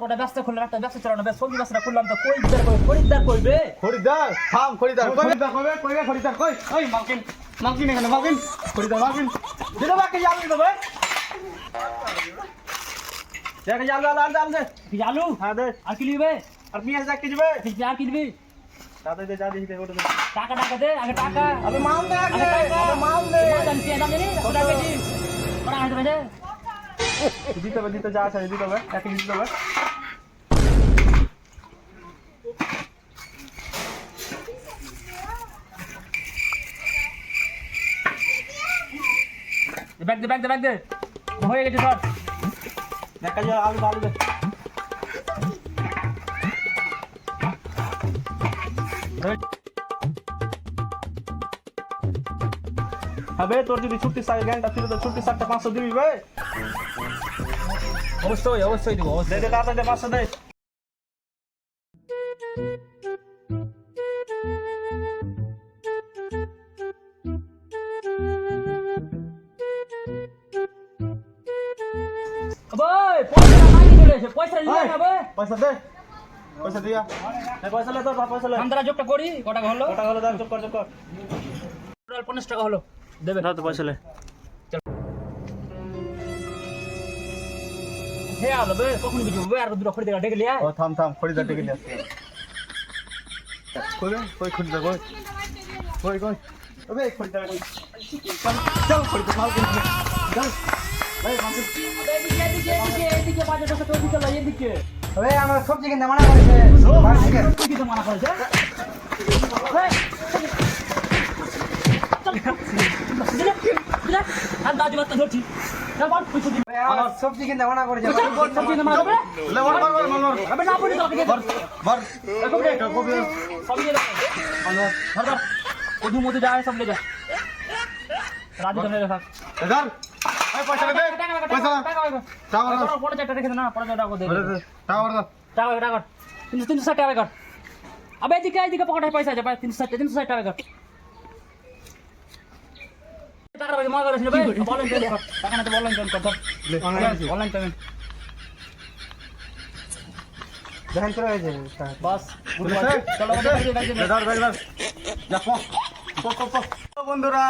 কটা ব্যবসা খুললাম, একটা ব্যবসা চালানো, সবজি ব্যবসা খুললাম, তো খরিদ্দার কইবে। খরিদ্দার থাম, খরিদ্দার খরিদ্দার কই ওই মালকিন মালকিন এখানে মালকিন খরিদ্দার মালকিন দিলো বাকি জাল দিলো ভাই দেখে জাল জাল দে আলু হ্যাঁ দে আর কি নিবে? আর পেঁয়াজ এক কেজি বে আর কি নিবি? দাদা দে যা দিতে ওটা টাকা দে, আগে টাকা। আবে মাল দে আগে টাকা। আবে মাল দে জানি পেঁয়াজ দাম জানি ওটা কেজি ওরা হাতে বাজে দিতে যা আছে দিতে হবে এক কেজি দিতে হবে ব্যাগ দে হয়ে গেছে সর। এক কেজি আলু আলু দে হবে তোর যদি ছুটি সাইজ গ্যাংটা ছিল তো ছুটি সারটা 500 দিবি ভাই অবশ্যই দিব। দে দে দাদা দে 500 দে ভাই পয়সা মাইনে চলে এসে পয়সা নিয়ে যাবে। পয়সা দে পয়সা দিয়া পয়সা লে তোর পয়সা লে আমরা যোগটা করি কত টাকা হলো? ওটা হলো দাম চুপ কর টোটাল 50 টাকা হলো। দেবে দাও তো পয়সা লে হে আলো বে কখন বুঝবো বে আর দুটো খরিদার ডেকে লিয়া। ও থাম খরিদার ডেকে নিয়ে আসছে কই খরিদার কই ওবে খরিদার কই চল খরিদার মাল কিনতে চল ভাই মাল এদিকে বাজার কাছে তো দিতে লাগে এদিকে। ওরে আমার সবজি কিনতে মানা করেছে বাড়ি থেকে তুই কি তো মানা করেছে? আর দাদি বাচ্চা ধরছি বল কিছু দিন আমার সবজি কিনতে মানা করেছে সবজি না মারবে লে বল আবে না পড়ি তোকে বল কবি সব নিয়ে ধর ওদু মধ্যে যায় সব লে যা রাজু ধরে রাখ এদার এই পয়সা দে পয়সা টাকা পড়ে চারটা রেখে দে না পড়ে টাকা দে টাকা টাকা 360 টাকা কর। আবে এদিকে পকেটে পয়সা আছে 360 টাকা কর। টাকা ভাই মা করেছিল ভাই বলেন পেমেন্ট কর টাকা না তো বলেন পেমেন্ট কর অনলাইন পেমেন্ট দেখেন করে হয়েছে বাস চলো বন্ধুরা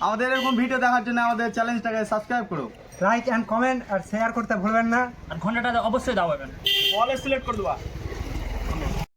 আমাদের এরকম ভিডিও দেখার জন্য আমাদের চ্যানেলটাকে সাবস্ক্রাইব করো লাইক এন্ড কমেন্ট আর শেয়ার করতে ভুলবেন না আর ঘন্টাটা অবশ্যই দাও অল সিলেক্ট করে দেবা